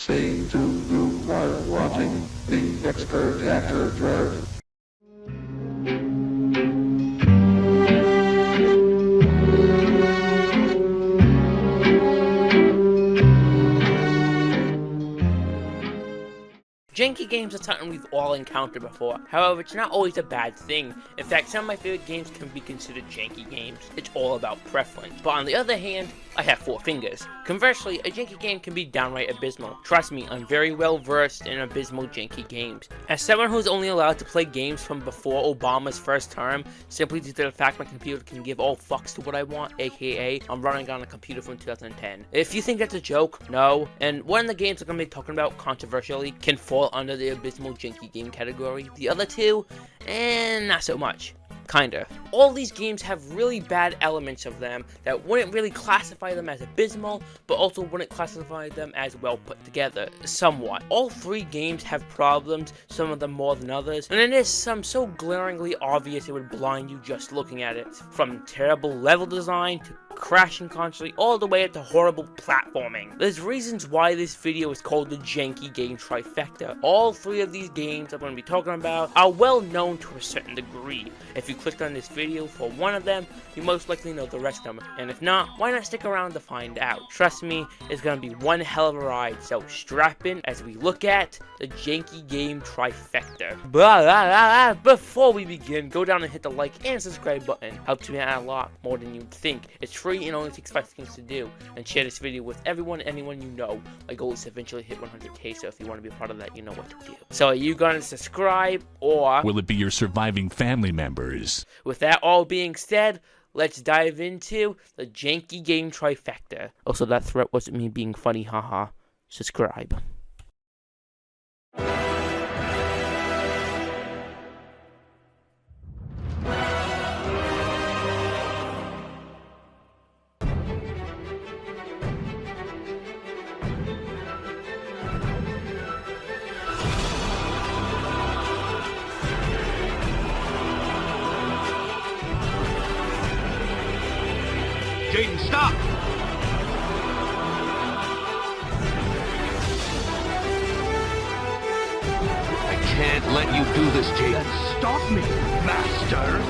saying to you while watching the expert actor drive. Janky games are something we've all encountered before. However, it's not always a bad thing. In fact, some of my favorite games can be considered janky games. It's all about preference. But on the other hand, I have 4 fingers. Conversely, a janky game can be downright abysmal. Trust me, I'm very well versed in abysmal janky games. As someone who's only allowed to play games from before Obama's first term, simply due to the fact my computer can give all fucks to what I want, aka I'm running on a computer from 2010. If you think that's a joke, no. And one of the games I'm going to be talking about, controversially, can fall under the abysmal janky game category. The other two, not so much. Kinda. All these games have really bad elements of them that wouldn't really classify them as abysmal, but also wouldn't classify them as well put together, somewhat. All 3 games have problems, some of them more than others, and then there's some so glaringly obvious it would blind you just looking at it. From terrible level design to crashing constantly, all the way up to horrible platforming. There's reasons why this video is called the Janky Game Trifecta. All 3 of these games I'm going to be talking about are well known to a certain degree. If you clicked on this video for one of them, you most likely know the rest of them, and if not, why not stick around to find out? Trust me, it's going to be one hell of a ride, so strap in as we look at the Janky Game Trifecta. Before we begin, go down and hit the like and subscribe button. Helps me out a lot more than you'd think. It's free and only takes 5 seconds to do. And share this video with everyone, anyone you know. My goal is to eventually hit 100k, so if you want to be a part of that, you know what to do. So are you going to subscribe, or will it be your surviving family members? With that all being said, let's dive into the Janky Game Trifecta. Also, that threat wasn't me being funny, haha. Subscribe. Jaden, stop! I can't let you do this, Jaden. Stop me, master!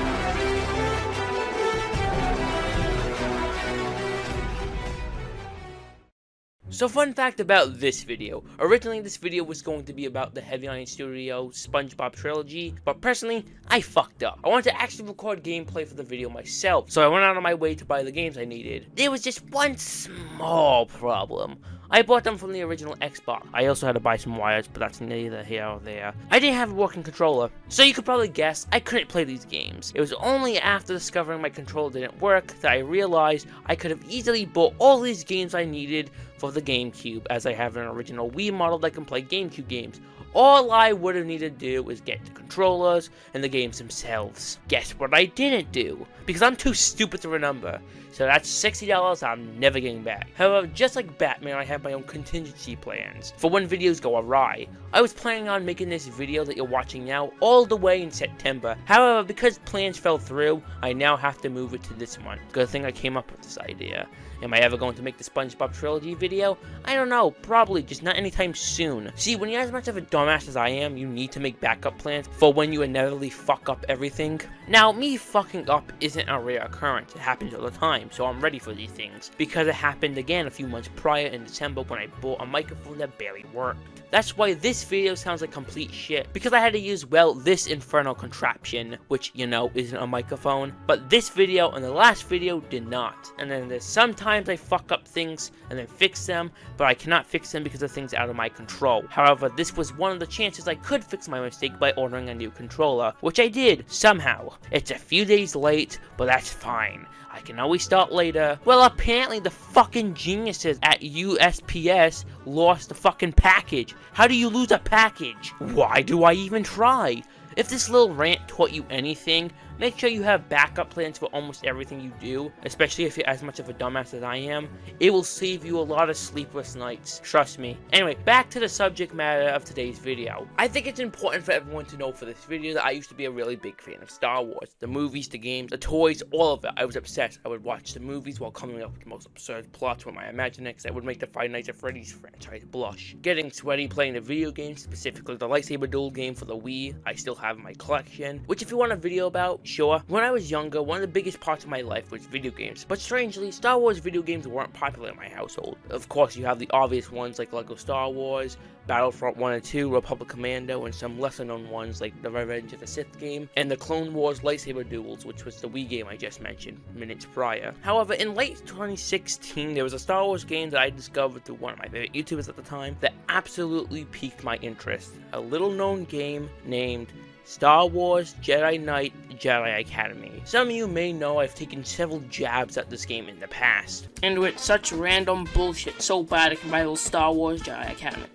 So fun fact about this video. Originally this video was going to be about the Heavy Iron Studio SpongeBob trilogy, but personally, I fucked up. I wanted to actually record gameplay for the video myself, so I went out of my way to buy the games I needed. There was just one small problem. I bought them from the original Xbox. I also had to buy some wires, but that's neither here or there. I didn't have a working controller, so you could probably guess I couldn't play these games. It was only after discovering my controller didn't work that I realized I could have easily bought all these games I needed for the GameCube, as I have an original Wii model that can play GameCube games. All I would have needed to do was get the controllers and the games themselves. Guess what I didn't do? Because I'm too stupid to remember. So that's $60 I'm never getting back. However, just like Batman, I have my own contingency plans for when videos go awry. I was planning on making this video that you're watching now all the way in September. However, because plans fell through, I now have to move it to this month. Good thing I came up with this idea. Am I ever going to make the SpongeBob trilogy video? I don't know, probably, just not anytime soon. See, when you're as much of a dumbass as I am, you need to make backup plans for when you inevitably fuck up everything. Now, me fucking up isn't a rare occurrence, it happens all the time, so I'm ready for these things. Because it happened again a few months prior in December when I bought a microphone that barely worked. That's why this video sounds like complete shit, because I had to use, well, this infernal contraption, which, you know, isn't a microphone. But this video and the last video did not. And then there's sometimes I fuck up things and then fix them, but I cannot fix them because of things out of my control. However, this was one of the chances I could fix my mistake by ordering a new controller, which I did, somehow. It's a few days late, but that's fine. I can always start later. Well, apparently the fucking geniuses at USPS lost the fucking package. How do you lose a package? Why do I even try? If this little rant taught you anything, make sure you have backup plans for almost everything you do, especially if you're as much of a dumbass as I am. It will save you a lot of sleepless nights, trust me. Anyway, back to the subject matter of today's video. I think it's important for everyone to know for this video that I used to be a really big fan of Star Wars. The movies, the games, the toys, all of it. I was obsessed. I would watch the movies while coming up with the most absurd plots with my imagination that would make the Five Nights at Freddy's franchise blush. Getting sweaty playing the video games, specifically the lightsaber duel game for the Wii. I still have in my collection, which if you want a video about, sure. When I was younger, one of the biggest parts of my life was video games, but strangely, Star Wars video games weren't popular in my household. Of course, you have the obvious ones like LEGO Star Wars, Battlefront 1 and 2, Republic Commando, and some lesser known ones like the Revenge of the Sith game, and the Clone Wars lightsaber duels, which was the Wii game I just mentioned minutes prior. However, in late 2016, there was a Star Wars game that I discovered through one of my favorite YouTubers at the time that absolutely piqued my interest. A little known game named Star Wars Jedi Knight Jedi Academy. Some of you may know I've taken several jabs at this game in the past. And with such random bullshit so bad it can rival Star Wars Jedi Academy.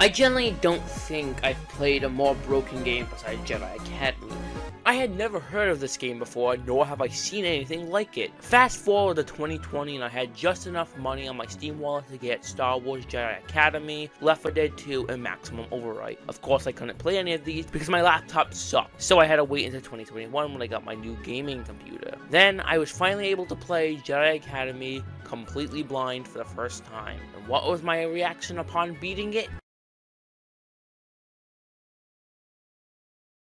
I generally don't think I've played a more broken game besides Jedi Academy. I had never heard of this game before, nor have I seen anything like it. Fast forward to 2020 and I had just enough money on my Steam wallet to get Star Wars Jedi Academy, Left 4 Dead 2, and Maximum Override. Of course I couldn't play any of these because my laptop sucked, so I had to wait until 2021 when I got my new gaming computer. Then I was finally able to play Jedi Academy completely blind for the first time. And what was my reaction upon beating it?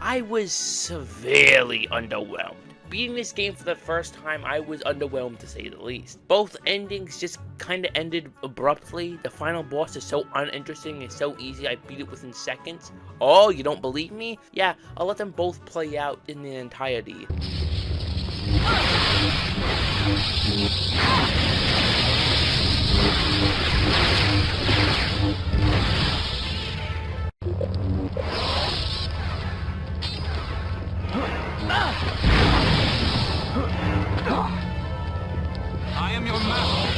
I was severely underwhelmed. Beating this game for the first time, I was underwhelmed to say the least. Both endings just kinda ended abruptly. The final boss is so uninteresting and so easy, I beat it within seconds. Oh, you don't believe me? Yeah, I'll let them both play out in their entirety. I am your master.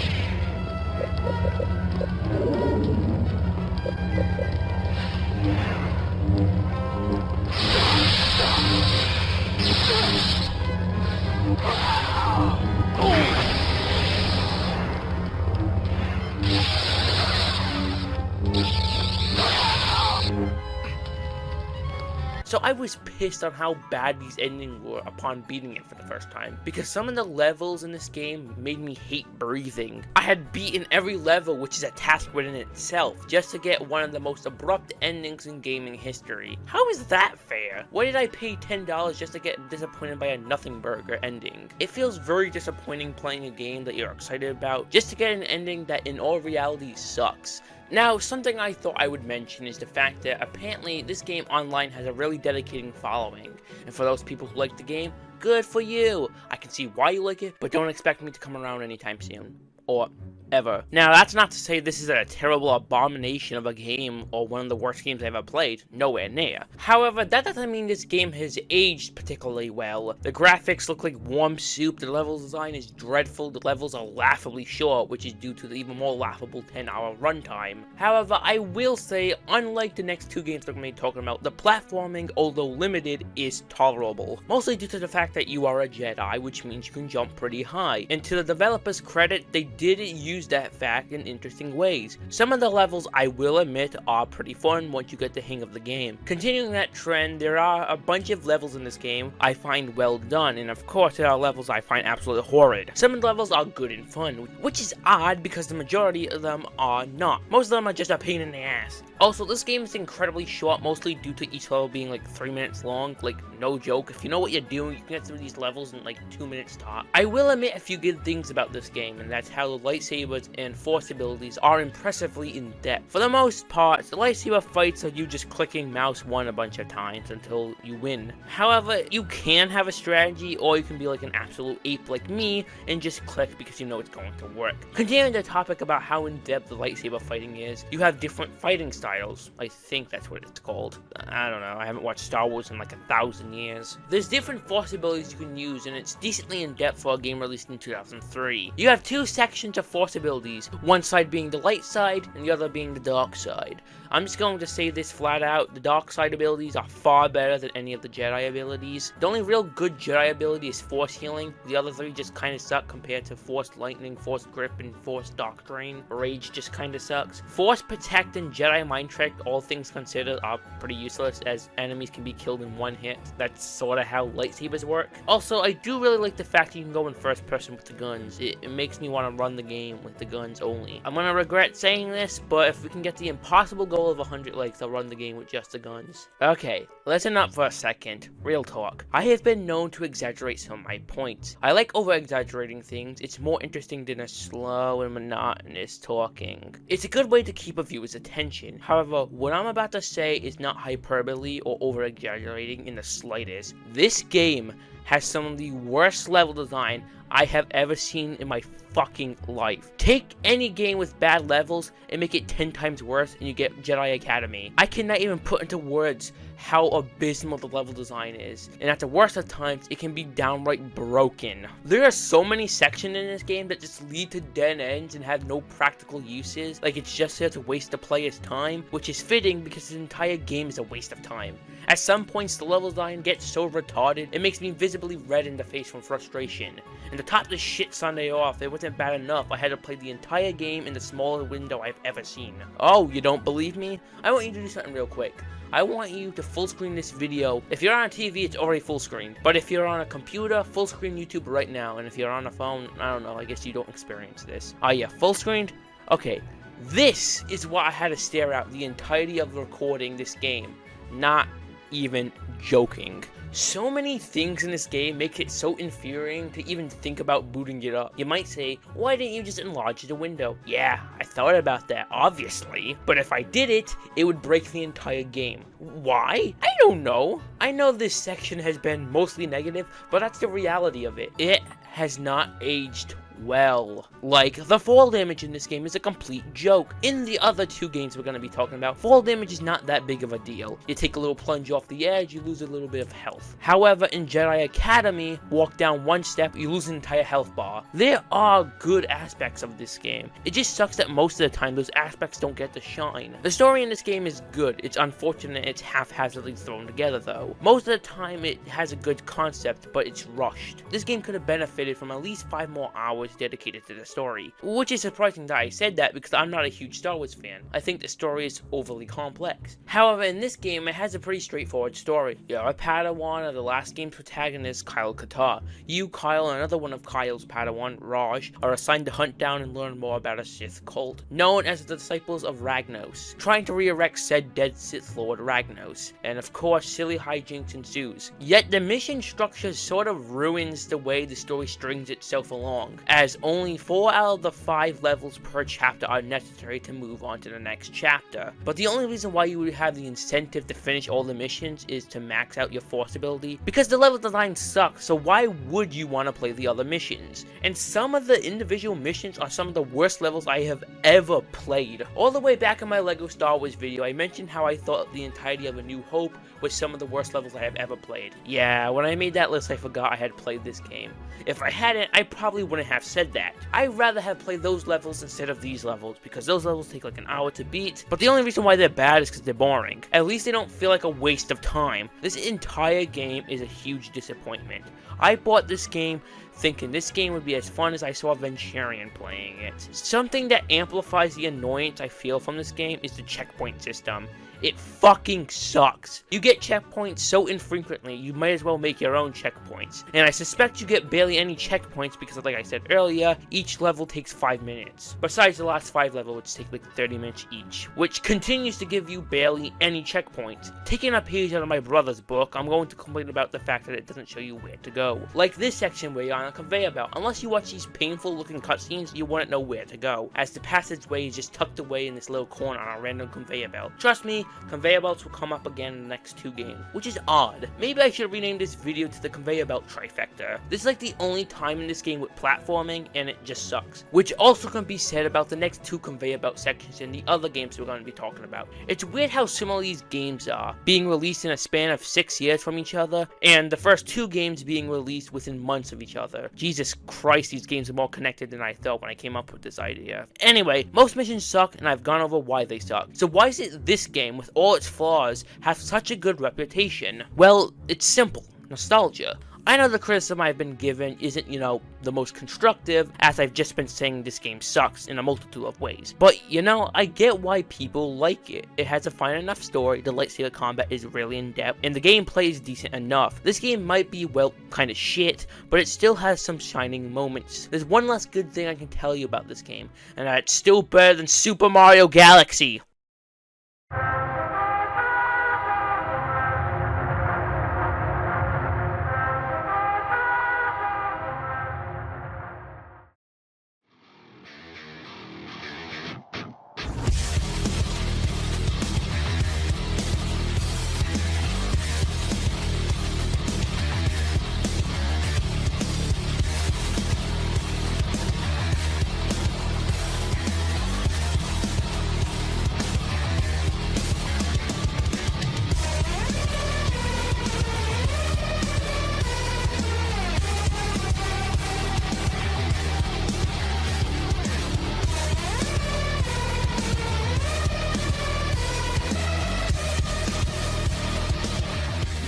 So I was pissed on how bad these endings were upon beating it for the first time, because some of the levels in this game made me hate breathing. I had beaten every level, which is a task within itself, just to get one of the most abrupt endings in gaming history. How is that fair? Why did I pay $10 just to get disappointed by a nothing burger ending? It feels very disappointing playing a game that you're excited about, just to get an ending that in all reality sucks. Now, something I thought I would mention is the fact that apparently this game online has a really dedicated following, and for those people who like the game, good for you! I can see why you like it, but don't expect me to come around anytime soon. Or ever. Now, that's not to say this is a terrible abomination of a game or one of the worst games I've ever played. Nowhere near. However, that doesn't mean this game has aged particularly well. The graphics look like warm soup, the level design is dreadful, the levels are laughably short, which is due to the even more laughable 10-hour runtime. However, I will say, unlike the next two games that I'm going to be talking about, the platforming, although limited, is tolerable. Mostly due to the fact that you are a Jedi, which means you can jump pretty high. And to the developers' credit, they did use that fact in interesting ways. Some of the levels, I will admit, are pretty fun once you get the hang of the game. Continuing that trend, there are a bunch of levels in this game I find well done, and of course there are levels I find absolutely horrid. Some of the levels are good and fun, which is odd because the majority of them are not. Most of them are just a pain in the ass. Also, this game is incredibly short, mostly due to each level being like 3 minutes long. Like, no joke, if you know what you're doing, you can get through these levels in like 2 minutes top. I will admit a few good things about this game, and that's how the lightsabers and force abilities are impressively in depth. For the most part, the lightsaber fights are you just clicking mouse 1 a bunch of times until you win. However, you can have a strategy, or you can be like an absolute ape like me and just click because you know it's going to work. Continuing the topic about how in depth the lightsaber fighting is, you have different fighting styles. I think that's what it's called. I don't know, I haven't watched Star Wars in like 1,000 years. There's different force abilities you can use, and it's decently in depth for a game released in 2003. You have 2 sections of force abilities, one side being the light side and the other being the dark side. I'm just going to say this flat out, the dark side abilities are far better than any of the Jedi abilities. The only real good Jedi ability is Force Healing, the other three just kinda suck compared to Force Lightning, Force Grip, and Force Dark Drain. Rage just kinda sucks. Force Protect and Jedi Mind Trick, all things considered, are pretty useless as enemies can be killed in one hit. That's sorta how lightsabers work. Also, I do really like the fact that you can go in first person with the guns. It makes me want to run the game with the guns only. I'm gonna regret saying this, but if we can get the impossible goal of 100 likes, I'll run the game with just the guns. Okay, listen up for a second. Real talk. I have been known to exaggerate some of my points. I like over-exaggerating things. It's more interesting than a slow and monotonous talking. It's a good way to keep a viewer's attention. However, what I'm about to say is not hyperbole or over-exaggerating in the slightest. This game has some of the worst level design I have ever seen in my fucking life. Take any game with bad levels and make it 10 times worse and you get Jedi Academy. I cannot even put into words how abysmal the level design is, and at the worst of times, it can be downright broken. There are so many sections in this game that just lead to dead ends and have no practical uses, like it's just there to waste the player's time, which is fitting because the entire game is a waste of time. At some points, the level design gets so retarded, it makes me visibly red in the face from frustration. And to top this shit Sunday off, it wasn't bad enough, I had to play the entire game in the smallest window I've ever seen. Oh, you don't believe me? I want you to do something real quick. I want you to full screen this video. If you're on a TV, it's already full screened. But if you're on a computer, full screen YouTube right now. And if you're on a phone, I don't know, I guess you don't experience this. Oh yeah, full screened? Okay, this is what I had to stare at the entirety of recording this game. Not even joking. So many things in this game make it so infuriating to even think about booting it up. You might say, why didn't you just enlarge the window? Yeah, I thought about that, obviously. But if I did it, it would break the entire game. Why? I don't know. I know this section has been mostly negative, but that's the reality of it. It has not aged well. Like, the fall damage in this game is a complete joke. In the other two games we're going to be talking about, fall damage is not that big of a deal. You take a little plunge off the edge, you lose a little bit of health. However, in Jedi Academy, walk down one step, you lose an entire health bar. There are good aspects of this game. It just sucks that most of the time those aspects don't get to shine. The story in this game is good. It's unfortunate it's haphazardly thrown together though. Most of the time it has a good concept, but it's rushed. This game could have benefited from at least 5 more hours dedicated to the story, which is surprising that I said that because I'm not a huge Star Wars fan. I think the story is overly complex. However, in this game, it has a pretty straightforward story. You're a Padawan of the last game's protagonist, Kyle Katarr. You, Kyle, and another one of Kyle's Padawan, Raj, are assigned to hunt down and learn more about a Sith cult, known as the Disciples of Ragnos, trying to re-erect said dead Sith Lord Ragnos, and of course, silly hijinks ensues. Yet the mission structure sort of ruins the way the story strings itself along, as only 4 out of the 5 levels per chapter are necessary to move on to the next chapter. But the only reason why you would have the incentive to finish all the missions is to max out your Force ability, because the level design sucks, so why would you want to play the other missions? And some of the individual missions are some of the worst levels I have ever played. All the way back in my LEGO Star Wars video, I mentioned how I thought the entirety of A New Hope was some of the worst levels I have ever played. Yeah, when I made that list, I forgot I had played this game. If I hadn't, I probably wouldn't have said that. I'd rather have played those levels instead of these levels, because those levels take like an hour to beat, but the only reason why they're bad is because they're boring. At least they don't feel like a waste of time. This entire game is a huge disappointment. I bought this game thinking this game would be as fun as I saw Venturian playing it. Something that amplifies the annoyance I feel from this game is the checkpoint system. It fucking sucks. You get checkpoints so infrequently, you might as well make your own checkpoints. And I suspect you get barely any checkpoints because, like I said earlier, each level takes 5 minutes. Besides the last 5 levels, which take like 30 minutes each, which continues to give you barely any checkpoints. Taking a page out of my brother's book, I'm going to complain about the fact that it doesn't show you where to go. Like this section where you're on a conveyor belt. Unless you watch these painful looking cutscenes, you wouldn't know where to go, as the passageway is just tucked away in this little corner on a random conveyor belt. Trust me, conveyor belts will come up again in the next 2 games, which is odd. Maybe I should rename this video to the conveyor belt Trifecta. This is like the only time in this game with platforming, and it just sucks. Which also can be said about the next 2 conveyor belt sections in the other games we're going to be talking about. It's weird how similar these games are, being released in a span of 6 years from each other, and the first 2 games being released within months of each other. other. Jesus Christ, these games are more connected than I thought when I came up with this idea. Anyway, most missions suck, and I've gone over why they suck. So why is it this game, with all its flaws, has such a good reputation? Well, it's simple. Nostalgia. I know the criticism I've been given isn't, the most constructive, as I've just been saying this game sucks in a multitude of ways. But, I get why people like it. It has a fine enough story, the lightsaber combat is really in-depth, and the gameplay is decent enough. This game might be, well, kinda shit, but it still has some shining moments. There's one less good thing I can tell you about this game, and that it's still better than Super Mario Galaxy.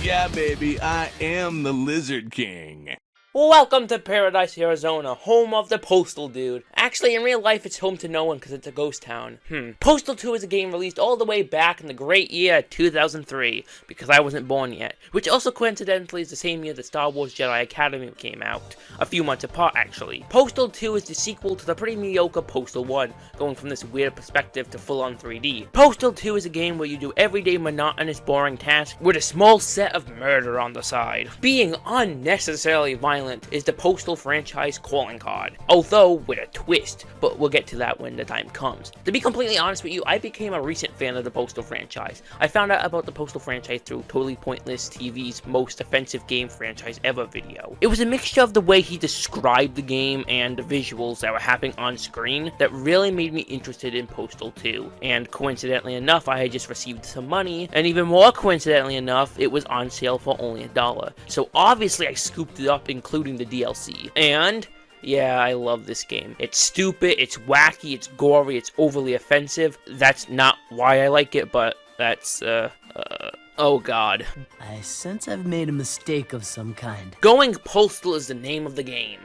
Yeah, baby, I am the Lizard King. Welcome to Paradise, Arizona, home of the Postal Dude. Actually, in real life, it's home to no one because it's a ghost town. Postal 2 is a game released all the way back in the great year 2003, because I wasn't born yet, which also coincidentally is the same year that Star Wars Jedi Academy came out, a few months apart actually. Postal 2 is the sequel to the pretty mediocre Postal 1, going from this weird perspective to full-on 3D. Postal 2 is a game where you do everyday monotonous boring tasks with a small set of murder on the side. Being unnecessarily violent is the Postal franchise calling card, although with a twist, but we'll get to that when the time comes. To be completely honest with you, I became a recent fan of the Postal franchise. I found out about the Postal franchise through Totally Pointless TV's Most Offensive Game Franchise Ever video. It was a mixture of the way he described the game and the visuals that were happening on screen that really made me interested in Postal 2, and coincidentally enough, I had just received some money, and even more coincidentally enough, it was on sale for only $1. So obviously I scooped it up, including the DLC, and yeah, I love this game. It's stupid, it's wacky, it's gory, it's overly offensive. That's not why I like it, but that's, oh god. I sense I've made a mistake of some kind. Going postal is the name of the game.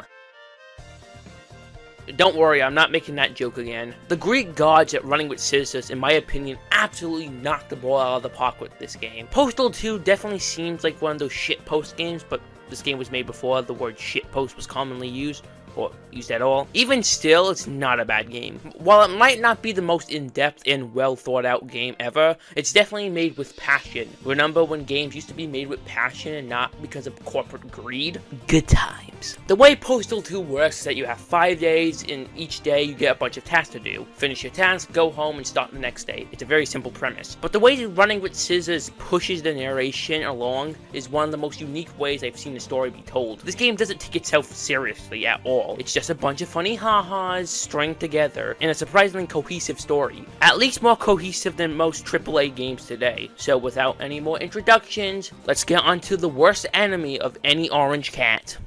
Don't worry, I'm not making that joke again. The Greek gods at running with scissors, in my opinion, absolutely knocked the ball out of the park with this game. Postal 2 definitely seems like one of those shitpost games, but this game was made before the word shitpost was commonly used, or used at all. Even still, it's not a bad game. While it might not be the most in-depth and well thought out game ever, it's definitely made with passion. Remember when games used to be made with passion and not because of corporate greed? Good times. The way Postal 2 works is that you have 5 days, and each day you get a bunch of tasks to do. Finish your task, go home, and start the next day. It's a very simple premise. But the way running with scissors pushes the narration along is one of the most unique ways I've seen the story be told. This game doesn't take itself seriously at all. It's just a bunch of funny ha-has strung together in a surprisingly cohesive story. At least more cohesive than most AAA games today. So without any more introductions, let's get on to the worst enemy of any orange cat.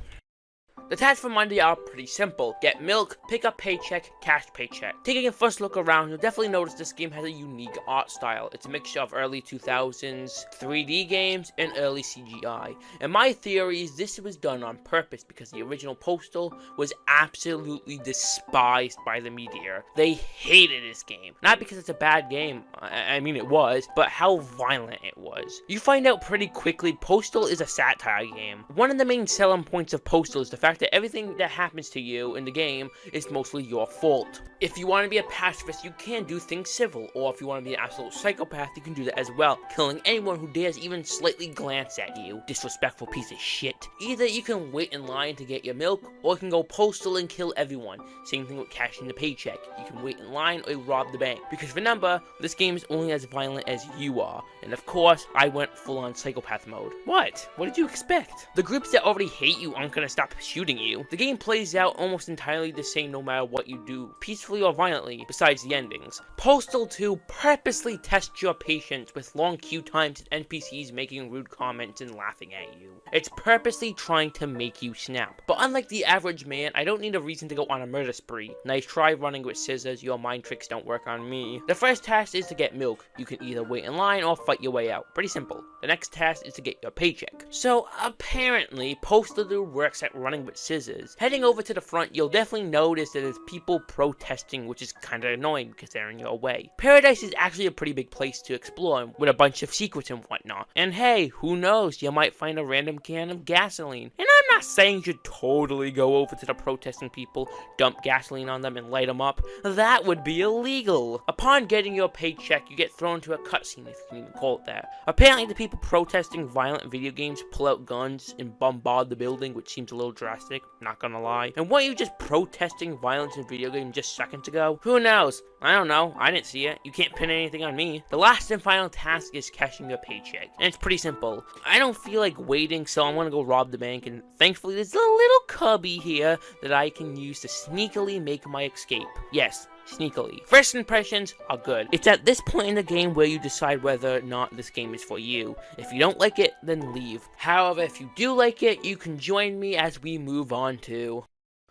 The tasks for Monday are pretty simple. Get milk, pick up paycheck, cash paycheck. Taking a first look around, you'll definitely notice this game has a unique art style. It's a mixture of early 2000s 3D games and early CGI. And my theory is this was done on purpose because the original Postal was absolutely despised by the media. They hated this game. Not because it's a bad game, I mean it was, but how violent it was. You find out pretty quickly Postal is a satire game. One of the main selling points of Postal is the fact that everything that happens to you in the game is mostly your fault. If you want to be a pacifist, you can do things civil, or if you want to be an absolute psychopath, you can do that as well, killing anyone who dares even slightly glance at you. Disrespectful piece of shit. Either you can wait in line to get your milk, or you can go postal and kill everyone. Same thing with cashing the paycheck. You can wait in line or you rob the bank. Because remember, this game is only as violent as you are. And of course, I went full on psychopath mode. What? What did you expect? The groups that already hate you aren't gonna stop shooting ending you. The game plays out almost entirely the same no matter what you do, peacefully or violently, besides the endings. Postal 2 purposely tests your patience with long queue times and NPCs making rude comments and laughing at you. It's purposely trying to make you snap. But unlike the average man, I don't need a reason to go on a murder spree. Nice try running with scissors, your mind tricks don't work on me. The first task is to get milk. You can either wait in line or fight your way out. Pretty simple. The next task is to get your paycheck. So apparently, Postal Dude works at running with scissors. Heading over to the front, you'll definitely notice that there's people protesting, which is kinda annoying because they're in your way. Paradise is actually a pretty big place to explore with a bunch of secrets and whatnot. And hey, who knows, you might find a random can of gasoline. And I'm not saying you should totally go over to the protesting people, dump gasoline on them and light them up. That would be illegal. Upon getting your paycheck, you get thrown to a cutscene, if you can even call it that. Apparently the people protesting violent video games pull out guns and bombard the building, which seems a little drastic, not gonna lie. And weren't you just protesting violence in video games just seconds ago? Who knows? I don't know. I didn't see it. You can't pin anything on me. The last and final task is cashing your paycheck. And it's pretty simple. I don't feel like waiting, so I'm gonna go rob the bank, and thankfully there's a little cubby here that I can use to sneakily make my escape. Yes, sneakily. First impressions are good. It's at this point in the game where you decide whether or not this game is for you. If you don't like it, then leave. However, if you do like it, you can join me as we move on to...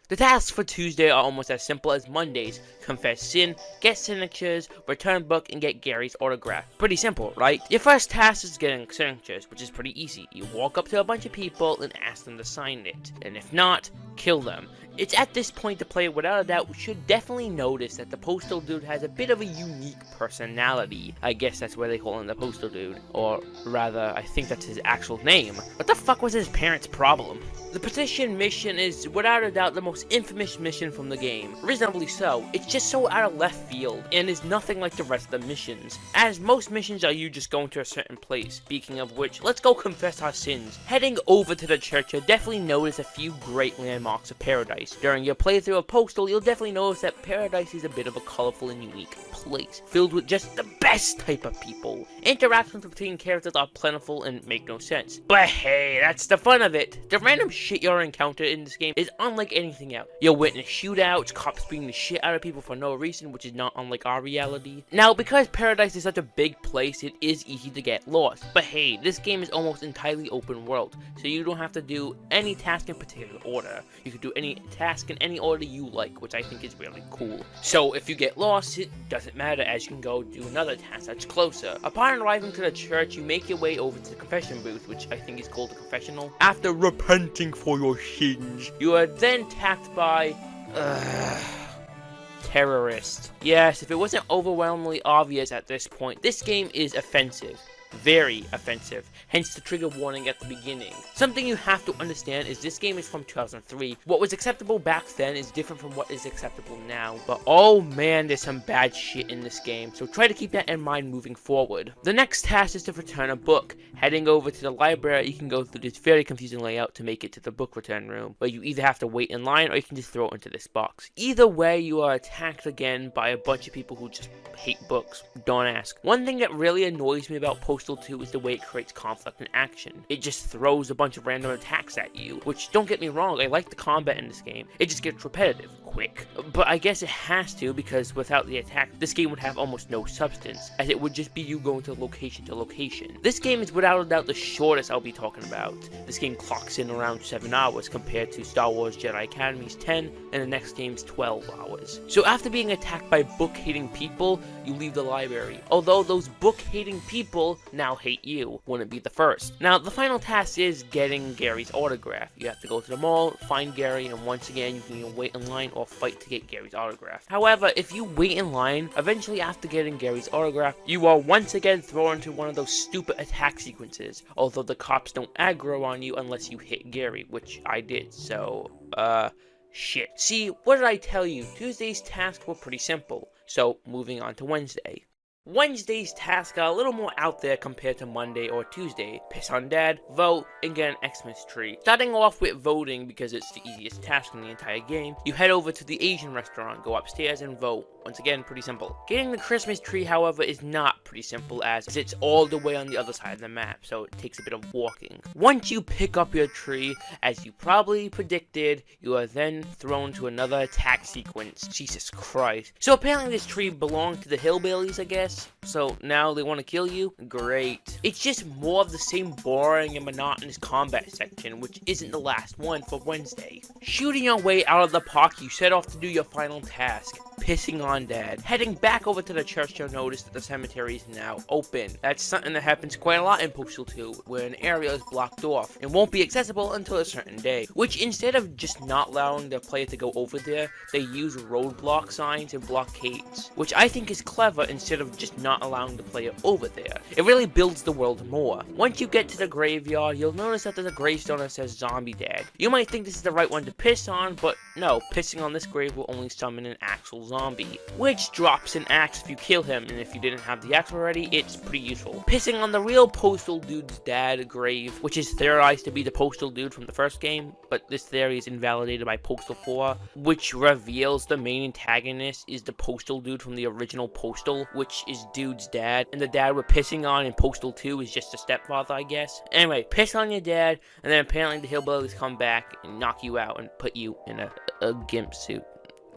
The tasks for Tuesday are almost as simple as Monday's. Confess sin, get signatures, return book, and get Gary's autograph. Pretty simple, right? Your first task is getting signatures, which is pretty easy. You walk up to a bunch of people and ask them to sign it. And if not, kill them. It's at this point the player without a doubt should definitely notice that the Postal Dude has a bit of a unique personality. I guess that's why they call him the Postal Dude. Or rather, I think that's his actual name. What the fuck was his parents' problem? The petition mission is without a doubt the most infamous mission from the game. Reasonably so. It's just so out of left field and is nothing like the rest of the missions. As most missions are you just going to a certain place. Speaking of which, let's go confess our sins. Heading over to the church, you'll definitely notice a few great landmarks of Paradise. During your playthrough of Postal, you'll definitely notice that Paradise is a bit of a colorful and unique place, filled with just the best type of people. Interactions between characters are plentiful and make no sense. But hey, that's the fun of it. The random shit you'll encounter in this game is unlike anything else. You'll witness shootouts, cops beating the shit out of people for no reason, which is not unlike our reality. Now, because Paradise is such a big place, it is easy to get lost. But hey, this game is almost entirely open world, so you don't have to do any task in particular order. You can do any task in any order you like, which I think is really cool. So if you get lost, it doesn't matter, as you can go do another task that's closer. Upon arriving to the church, you make your way over to the confession booth, which I think is called the confessional. After repenting for your sins, you are then tapped by... terrorist. Yes, if it wasn't overwhelmingly obvious at this point, this game is offensive. Very offensive, hence the trigger warning at the beginning. Something you have to understand is this game is from 2003. What was acceptable back then is different from what is acceptable now, but oh man, there's some bad shit in this game, so try to keep that in mind moving forward. The next task is to return a book. Heading over to the library, you can go through this very confusing layout to make it to the book return room, where you either have to wait in line or you can just throw it into this box. Either way, you are attacked again by a bunch of people who just hate books. Don't ask. One thing that really annoys me about Postal 2 is the way it creates conflict and action. It just throws a bunch of random attacks at you, which, don't get me wrong, I like the combat in this game. It just gets repetitive quick. But I guess it has to, because without the attack, this game would have almost no substance, as it would just be you going to location to location. This game is without a doubt the shortest I'll be talking about. This game clocks in around 7 hours compared to Star Wars Jedi Academy's 10 and the next game's 12 hours. So after being attacked by book-hating people, you leave the library. Although those book-hating people now hate you. Wouldn't be the first. Now, the final task is getting Gary's autograph. You have to go to the mall, find Gary, and once again, you can either wait in line or fight to get Gary's autograph. However, if you wait in line, eventually after getting Gary's autograph, you are once again thrown into one of those stupid attack sequences. Although the cops don't aggro on you unless you hit Gary, which I did, so, shit. See, what did I tell you? Tuesday's tasks were pretty simple. So, moving on to Wednesday. Wednesday's tasks are a little more out there compared to Monday or Tuesday. Piss on dad, vote, and get an Xmas tree. Starting off with voting because it's the easiest task in the entire game, you head over to the Asian restaurant, go upstairs and vote. Once again, pretty simple. Getting the Christmas tree, however, is not pretty simple as it's all the way on the other side of the map, so it takes a bit of walking. Once you pick up your tree, as you probably predicted, you are then thrown to another attack sequence. Jesus Christ. So apparently this tree belonged to the hillbillies, I guess. So now they want to kill you? Great. It's just more of the same boring and monotonous combat section, which isn't the last one for Wednesday. Shooting your way out of the park, you set off to do your final task. Pissing on Dad. Heading back over to the church, you'll notice that the cemetery is now open. That's something that happens quite a lot in Postal 2, where an area is blocked off and won't be accessible until a certain day. Which, instead of just not allowing the player to go over there, they use roadblock signs and blockades, which I think is clever instead of just not allowing the player over there. It really builds the world more. Once you get to the graveyard, you'll notice that there's a gravestone that says Zombie Dad. You might think this is the right one to piss on, but no, pissing on this grave will only summon an actual zombie, which drops an axe if you kill him, and if you didn't have the axe already, it's pretty useful. Pissing on the real Postal Dude's dad grave, which is theorized to be the Postal Dude from the first game, but this theory is invalidated by Postal 4, which reveals the main antagonist is the Postal Dude from the original Postal, which is Dude's dad, and the dad we're pissing on in Postal 2 is just a stepfather, I guess. Anyway, piss on your dad, and then apparently the hillbillies come back and knock you out and put you in a gimp suit.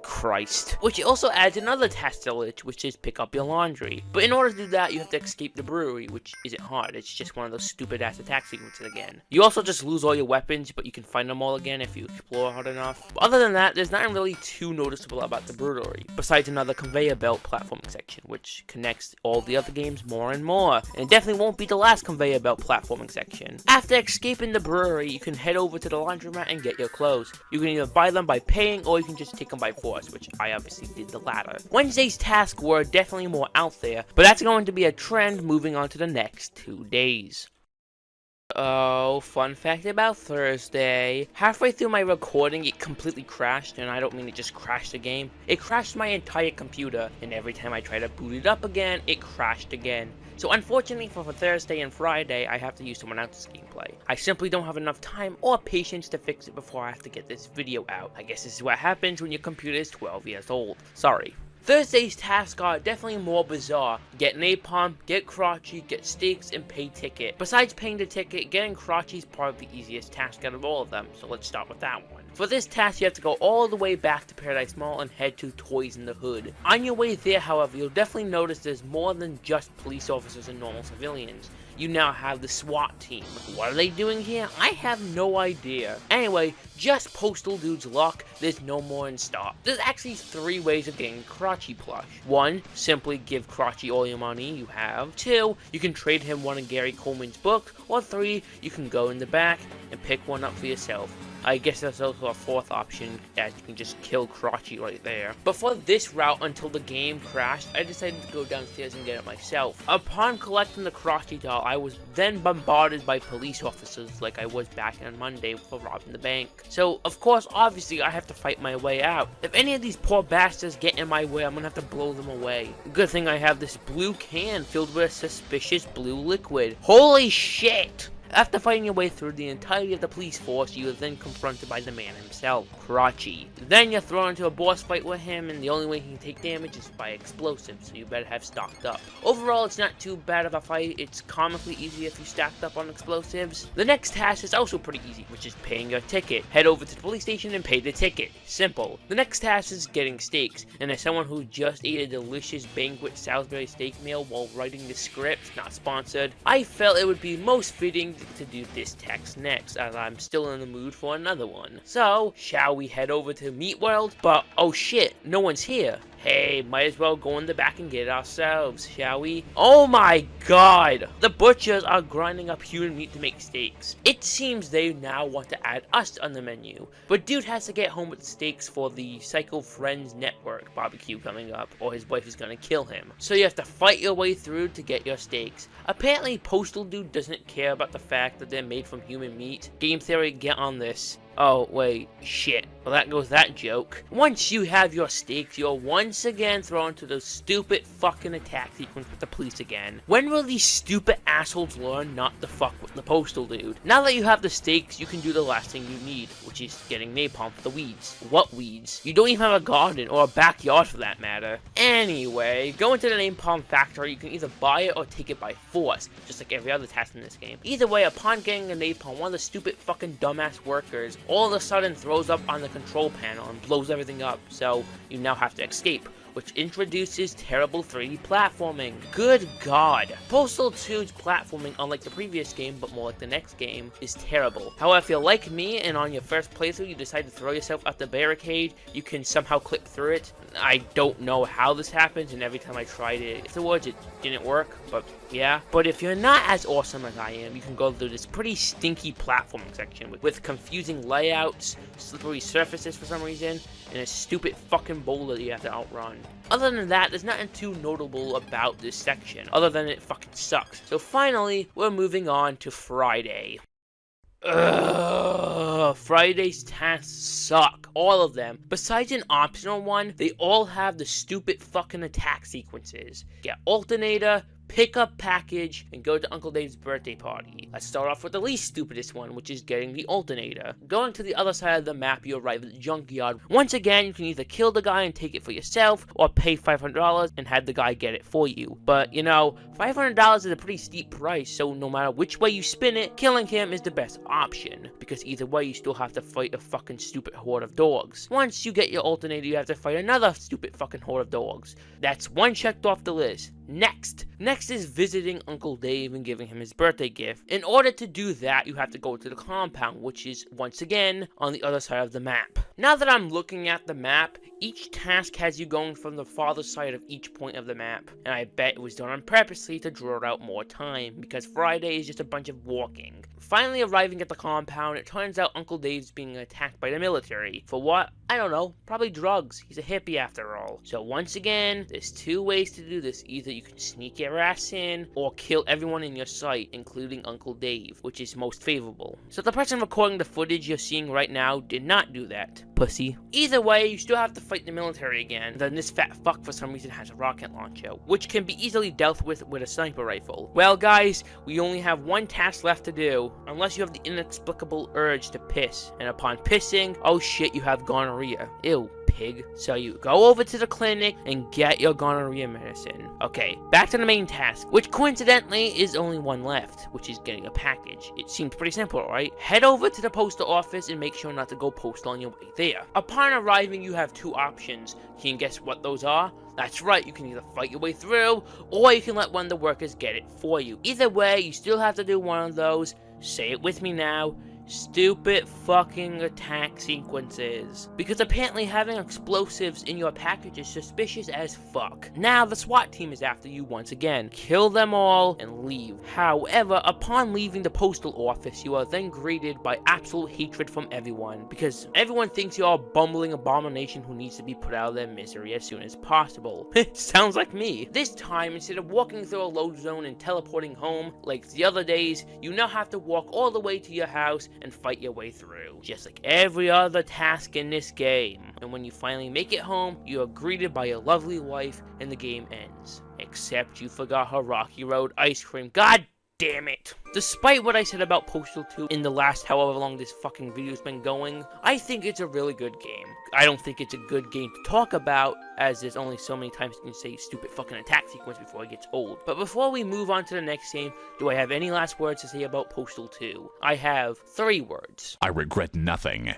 Christ. Which also adds another task to the list, which is pick up your laundry. But in order to do that, you have to escape the brewery, which isn't hard. It's just one of those stupid ass attack sequences again. You also just lose all your weapons, but you can find them all again if you explore hard enough. But other than that, there's nothing really too noticeable about the brewery, besides another conveyor belt platforming section, which connects all the other games more and more. And it definitely won't be the last conveyor belt platforming section. After escaping the brewery, you can head over to the laundromat and get your clothes. You can either buy them by paying, or you can just take them by force, which I obviously did the latter. Wednesday's tasks were definitely more out there, but that's going to be a trend moving on to the next 2 days. Oh, fun fact about Thursday. Halfway through my recording, it completely crashed, and I don't mean it just crashed the game. It crashed my entire computer, and every time I try to boot it up again, it crashed again. So unfortunately for Thursday and Friday, I have to use someone else's gameplay. I simply don't have enough time or patience to fix it before I have to get this video out. I guess this is what happens when your computer is 12 years old. Sorry. Thursday's tasks are definitely more bizarre. Get napalm, get crotchy, get steaks, and pay ticket. Besides paying the ticket, getting crotchy is probably the easiest task out of all of them, so let's start with that one. For this task, you have to go all the way back to Paradise Mall and head to Toys in the Hood. On your way there, however, you'll definitely notice there's more than just police officers and normal civilians. You now have the SWAT team. What are they doing here? I have no idea. Anyway, just Postal Dude's luck, there's no more in stock. There's actually 3 ways of getting Crotchy plush. 1, simply give Crotchy all your money you have. 2, you can trade him one of Gary Coleman's books. Or 3, you can go in the back and pick one up for yourself. I guess there's also a 4th option that you can just kill Crotchy right there. But for this route, until the game crashed, I decided to go downstairs and get it myself. Upon collecting the Crotchy doll, I was then bombarded by police officers like I was back on Monday for robbing the bank. So, of course, obviously, I have to fight my way out. If any of these poor bastards get in my way, I'm gonna have to blow them away. Good thing I have this blue can filled with suspicious blue liquid. Holy shit! After fighting your way through the entirety of the police force, you are then confronted by the man himself, Crotchy. Then you're thrown into a boss fight with him, and the only way he can take damage is by explosives, so you better have stocked up. Overall, it's not too bad of a fight. It's comically easy if you stacked up on explosives. The next task is also pretty easy, which is paying your ticket. Head over to the police station and pay the ticket. Simple. The next task is getting steaks, and as someone who just ate a delicious banquet Salisbury steak meal while writing the script, not sponsored, I felt it would be most fitting to do this task next, as I'm still in the mood for another one. So, shall we head over to Meat World? But, oh shit, no one's here. Hey, might as well go in the back and get it ourselves, shall we? Oh my god! The butchers are grinding up human meat to make steaks. It seems they now want to add us on the menu, but dude has to get home with steaks for the Psycho Friends Network barbecue coming up, or his wife is gonna kill him. So you have to fight your way through to get your steaks. Apparently, Postal Dude doesn't care about the fact that they're made from human meat. Game theory, get on this. Oh, wait, shit. Well, that goes that joke. Once you have your stakes, you're once again thrown to the stupid fucking attack sequence with the police again. When will these stupid assholes learn not to fuck with the postal dude? Now that you have the stakes, you can do the last thing you need, which is getting napalm for the weeds. What weeds? You don't even have a garden, or a backyard for that matter. Anyway, go into the napalm factory. You can either buy it or take it by force, just like every other task in this game. Either way, upon getting the napalm, one of the stupid fucking dumbass workers all of a sudden throws up on the control panel and blows everything up, so you now have to escape, which introduces terrible 3D platforming. Good God. Postal 2's platforming, unlike the previous game, but more like the next game, is terrible. However, if you're like me and on your first playthrough you decide to throw yourself at the barricade, you can somehow clip through it. I don't know how this happens, and every time I tried it afterwards, it didn't work, but yeah. But if you're not as awesome as I am, you can go through this pretty stinky platforming section with confusing layouts, slippery surfaces for some reason, and a stupid fucking boulder that you have to outrun. Other than that, there's nothing too notable about this section, other than it fucking sucks. So finally, we're moving on to Friday. Ugh, Friday's tasks suck. All of them. Besides an optional one, they all have the stupid fucking attack sequences. Get alternator, pick up package, and go to Uncle Dave's birthday party. Let's start off with the least stupidest one, which is getting the alternator. Going to the other side of the map, you arrive at the junkyard. Once again, you can either kill the guy and take it for yourself, or pay $500 and have the guy get it for you. But, you know, $500 is a pretty steep price, so no matter which way you spin it, killing him is the best option. Because either way, you still have to fight a fucking stupid horde of dogs. Once you get your alternator, you have to fight another stupid fucking horde of dogs. That's one checked off the list. Next is visiting Uncle Dave and giving him his birthday gift. In order to do that, you have to go to the compound, which is, once again, on the other side of the map. Now that I'm looking at the map, each task has you going from the farther side of each point of the map. And I bet it was done on purposely to draw out more time, because Friday is just a bunch of walking. Finally arriving at the compound, it turns out Uncle Dave's being attacked by the military. For what? I don't know. Probably drugs. He's a hippie after all. So once again, there's two ways to do this. Either you can sneak your ass in, or kill everyone in your sight, including Uncle Dave, which is most favorable. So the person recording the footage you're seeing right now did not do that. Pussy. Either way, you still have to fight the military again. Then this fat fuck for some reason has a rocket launcher, which can be easily dealt with a sniper rifle. Well guys, we only have one task left to do, unless you have the inexplicable urge to piss. And upon pissing, oh shit, you have gonorrhea. Ew. Pig. So you go over to the clinic and get your gonorrhea medicine. Okay, back to the main task, which coincidentally is only one left, which is getting a package. It seems pretty simple, right? Head over to the postal office and make sure not to go postal on your way there. Upon arriving, you have two options. Can you guess what those are? That's right, you can either fight your way through, or you can let one of the workers get it for you. Either way, you still have to do one of those. Say it with me now. Stupid fucking attack sequences. Because apparently having explosives in your package is suspicious as fuck. Now the SWAT team is after you once again. Kill them all and leave. However, upon leaving the postal office, you are then greeted by absolute hatred from everyone. Because everyone thinks you're a bumbling abomination who needs to be put out of their misery as soon as possible. Sounds like me. This time, instead of walking through a load zone and teleporting home like the other days, you now have to walk all the way to your house and fight your way through, just like every other task in this game. And when you finally make it home, you are greeted by your lovely wife and the game ends. Except you forgot her Rocky Road ice cream. God damn it. Despite what I said about Postal 2 in the last however long this fucking video's been going, I think it's a really good game. I don't think it's a good game to talk about, as there's only so many times you can say stupid fucking attack sequence before it gets old. But before we move on to the next game, do I have any last words to say about Postal 2? I have 3 words. I regret nothing.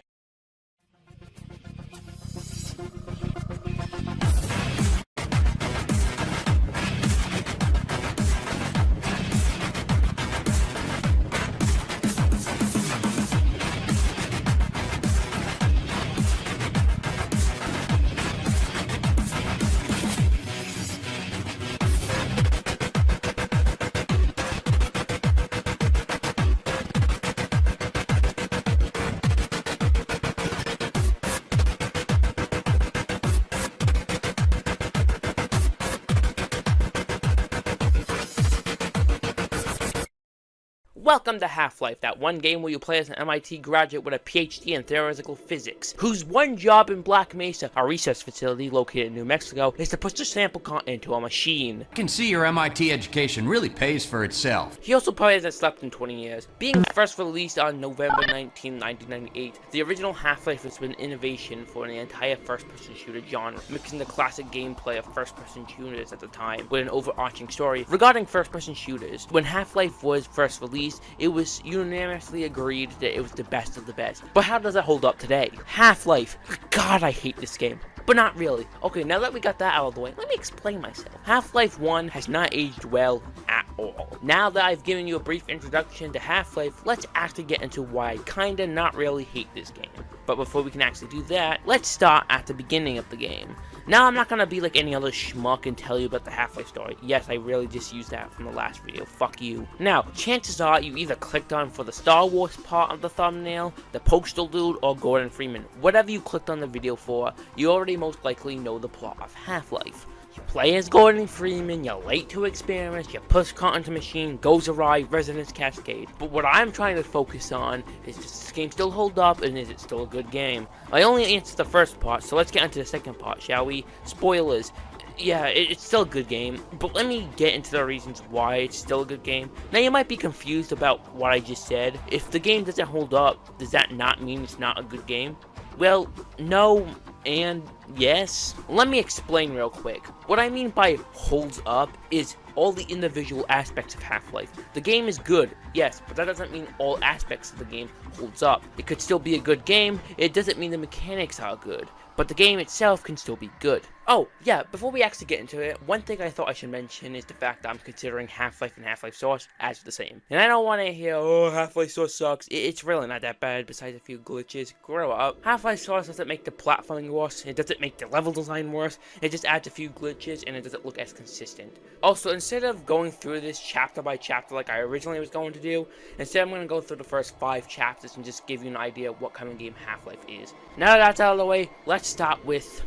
Welcome to Half-Life, that one game where you play as an MIT graduate with a PhD in theoretical physics, whose one job in Black Mesa, a research facility located in New Mexico, is to push the sample content into a machine. I can see your MIT education really pays for itself. He also probably hasn't slept in 20 years. Being first released on November 19, 1998, the original Half-Life has been an innovation for the entire first-person shooter genre, mixing the classic gameplay of first-person shooters at the time with an overarching story. Regarding first-person shooters, when Half-Life was first released, it was unanimously agreed that it was the best of the best. But how does that hold up today? Half-Life. God, I hate this game. But not really. Okay, now that we got that out of the way, let me explain myself. Half-Life 1 has not aged well at all. Now that I've given you a brief introduction to Half-Life, let's actually get into why I kinda not really hate this game. But before we can actually do that, let's start at the beginning of the game. Now, I'm not gonna be like any other schmuck and tell you about the Half-Life story. Yes, I really just used that from the last video. Fuck you. Now, chances are you either clicked on for the Star Wars part of the thumbnail, the Postal Dude, or Gordon Freeman. Whatever you clicked on the video for, you already most likely know the plot of Half-Life. You play as Gordon Freeman, you're late to experiments, you push content to machine, goes awry, resonance cascade. But what I'm trying to focus on is, does this game still hold up, and is it still a good game? I only answered the first part, so let's get into the second part, shall we? Spoilers. Yeah, it's still a good game, but let me get into the reasons why it's still a good game. Now, you might be confused about what I just said. If the game doesn't hold up, does that not mean it's not a good game? Well, no, and yes. Let me explain real quick. What I mean by holds up is all the individual aspects of Half-Life. The game is good, yes, but that doesn't mean all aspects of the game holds up. It could still be a good game, it doesn't mean the mechanics are good, but the game itself can still be good. Oh, yeah, before we actually get into it, one thing I thought I should mention is the fact that I'm considering Half-Life and Half-Life Source as the same. And I don't want to hear, oh, Half-Life Source sucks. It's really not that bad, besides a few glitches. Grow up. Half-Life Source doesn't make the platforming worse, it doesn't make the level design worse, it just adds a few glitches, and it doesn't look as consistent. Also, instead of going through this chapter by chapter like I originally was going to do, instead I'm going to go through the first 5 chapters and just give you an idea of what kind of game Half-Life is. Now that that's out of the way, let's start with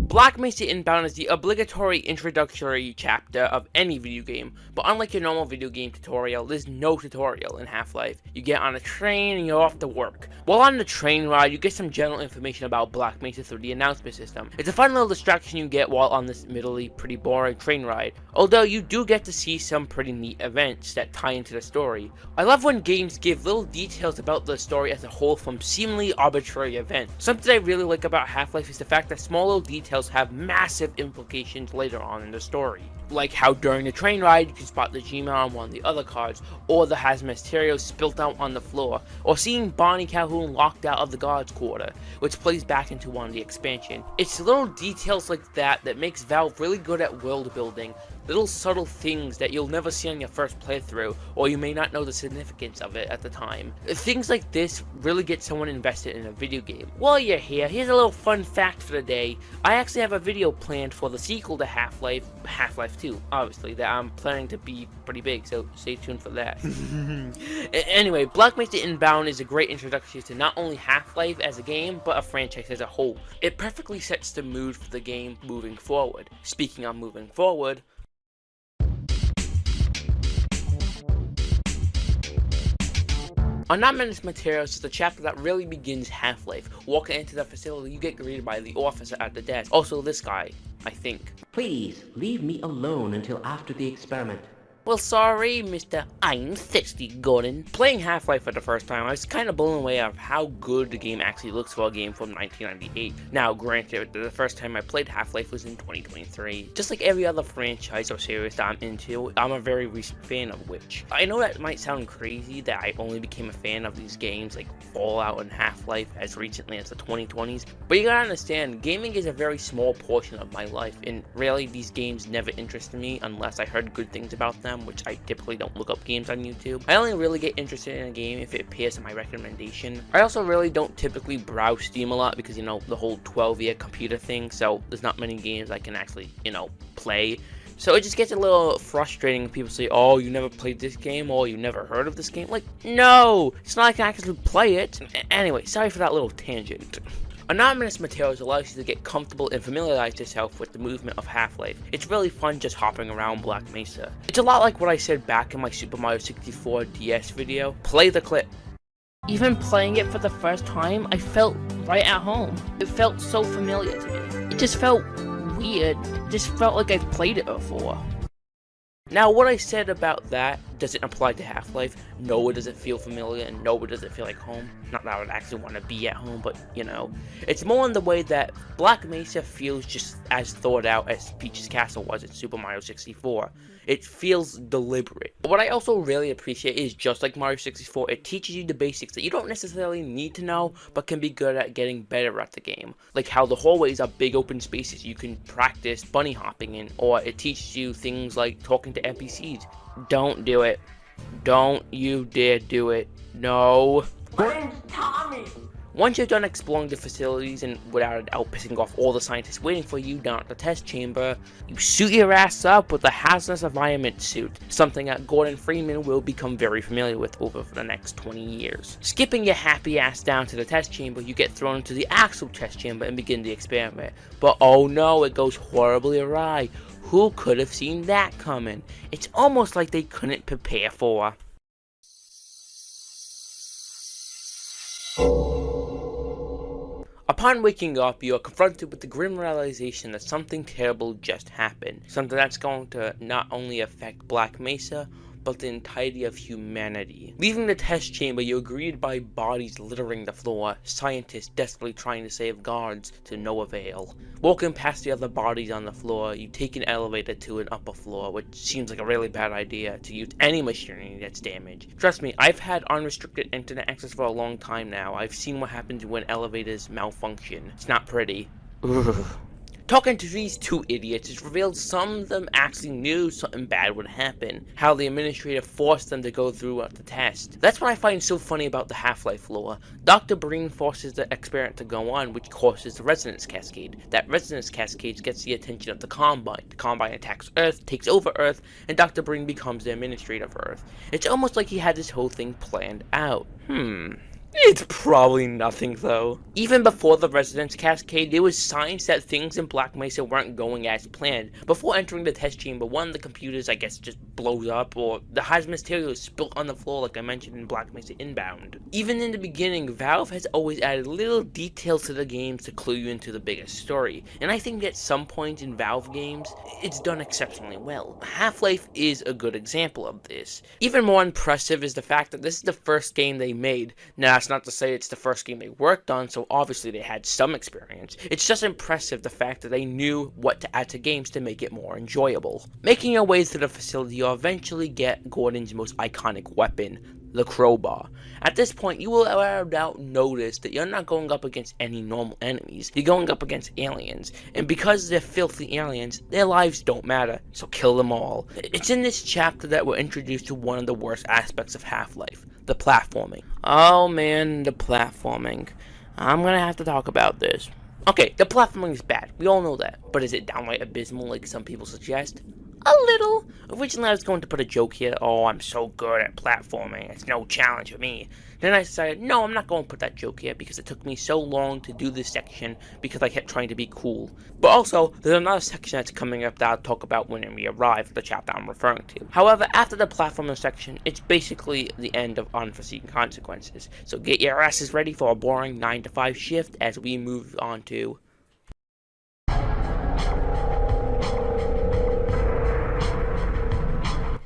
Black Mesa Inbound is the obligatory introductory chapter of any video game, but unlike your normal video game tutorial, there's no tutorial in Half-Life. You get on a train and you're off to work. While on the train ride, you get some general information about Black Mesa through the announcement system. It's a fun little distraction you get while on this admittedly pretty boring train ride, although you do get to see some pretty neat events that tie into the story. I love when games give little details about the story as a whole from seemingly arbitrary events. Something I really like about Half-Life is the fact that small little details have massive implications later on in the story. Like how during the train ride you can spot the Gmail on one of the other cards, or the Hazmasterio spilt out on the floor, or seeing Bonnie Calhoun locked out of the guard's quarter, which plays back into one of the expansion. It's little details like that that makes Valve really good at world building, little subtle things that you'll never see on your first playthrough, or you may not know the significance of it at the time. Things like this really get someone invested in a video game. While you're here, here's a little fun fact for the day. I actually have a video planned for the sequel to Half-Life, Half-Life 2, obviously, that I'm planning to be pretty big, so stay tuned for that. Anyway, Black Mesa Inbound is a great introduction to not only Half-Life as a game, but a franchise as a whole. It perfectly sets the mood for the game moving forward. Speaking on moving forward, Anonymous Materials is the chapter that really begins Half-Life. Walking into the facility, you get greeted by the officer at the desk. Also this guy, I think. Please, leave me alone until after the experiment. Well, sorry, Mr. I'm Thirsty Gordon. Playing Half-Life for the first time, I was kind of blown away of how good the game actually looks for a game from 1998. Now, granted, the first time I played Half-Life was in 2023. Just like every other franchise or series that I'm into, I'm a very recent fan of which. I know that might sound crazy that I only became a fan of these games like Fallout and Half-Life as recently as the 2020s, but you gotta understand, gaming is a very small portion of my life, and really these games never interested me unless I heard good things about them, which I typically don't look up games on YouTube. I only really get interested in a game if it appears in my recommendation. I also really don't typically browse Steam a lot because, you know, the whole 12-year computer thing, so there's not many games I can actually, you know, play. So it just gets a little frustrating when people say, oh, you never played this game, or you never heard of this game. Like, no! It's not like I can actually play it. Anyway, sorry for that little tangent. Anonymous materials allows you to get comfortable and familiarize yourself with the movement of Half-Life. It's really fun just hopping around Black Mesa. It's a lot like what I said back in my Super Mario 64 DS video. Play the clip. Even playing it for the first time, I felt right at home. It felt so familiar to me. It just felt weird. It just felt like I've played it before. Now, what I said about that doesn't apply to Half-Life. No, it doesn't feel familiar, and no, it doesn't feel like home. Not that I would actually want to be at home, but, you know. It's more in the way that Black Mesa feels just as thought out as Peach's Castle was in Super Mario 64. It feels deliberate. But what I also really appreciate is, just like Mario 64, it teaches you the basics that you don't necessarily need to know, but can be good at getting better at the game. Like how the hallways are big open spaces you can practice bunny hopping in, or it teaches you things like talking to NPCs. Don't do it. Don't you dare do it. No. My name's Tommy! Once you're done exploring the facilities and without a doubt pissing off all the scientists waiting for you down at the test chamber, you suit your ass up with a hazardous environment suit, something that Gordon Freeman will become very familiar with over the next 20 years. Skipping your happy ass down to the test chamber, you get thrown into the actual test chamber and begin the experiment. But oh no, it goes horribly awry. Who could have seen that coming? It's almost like they couldn't prepare for. Upon waking up, you are confronted with the grim realization that something terrible just happened. Something that's going to not only affect Black Mesa, but the entirety of humanity. Leaving the test chamber, you're greeted by bodies littering the floor, scientists desperately trying to save guards to no avail. Walking past the other bodies on the floor, you take an elevator to an upper floor, which seems like a really bad idea to use any machinery that's damaged. Trust me, I've had unrestricted internet access for a long time now. I've seen what happens when elevators malfunction. It's not pretty. Ugh. Talking to these two idiots, it's revealed some of them actually knew something bad would happen, how the administrator forced them to go through the test. That's what I find so funny about the Half-Life lore. Dr. Breen forces the experiment to go on, which causes the resonance cascade. That resonance cascade gets the attention of the Combine. The Combine attacks Earth, takes over Earth, and Dr. Breen becomes the administrator of Earth. It's almost like he had this whole thing planned out. It's probably nothing though. Even before the Resonance Cascade, there was signs that things in Black Mesa weren't going as planned. Before entering the test chamber, one of the computers, I guess, just blows up, or the hazardous material is spilt on the floor like I mentioned in Black Mesa Inbound. Even in the beginning, Valve has always added little details to the games to clue you into the bigger story, and I think at some point in Valve games, it's done exceptionally well. Half-Life is a good example of this. Even more impressive is the fact that this is the first game they made. Now, that's not to say it's the first game they worked on, so obviously they had some experience. It's just impressive the fact that they knew what to add to games to make it more enjoyable. Making your way through the facility, you'll eventually get Gordon's most iconic weapon, the crowbar. At this point, you will without doubt notice that you're not going up against any normal enemies. You're going up against aliens, and because they're filthy aliens, their lives don't matter, so kill them all. It's in this chapter that we're introduced to one of the worst aspects of Half-Life, the platforming. Oh man, the platforming. I'm gonna have to talk about this. Okay, the platforming is bad, we all know that, but is it downright abysmal like some people suggest? A little. Originally I was going to put a joke here, oh I'm so good at platforming, it's no challenge for me. Then I decided, no, I'm not going to put that joke here because it took me so long to do this section because I kept trying to be cool. But also, there's another section that's coming up that I'll talk about when we arrive at the chapter I'm referring to. However, after the platforming section, it's basically the end of unforeseen consequences. So get your asses ready for a boring 9 to 5 shift as we move on to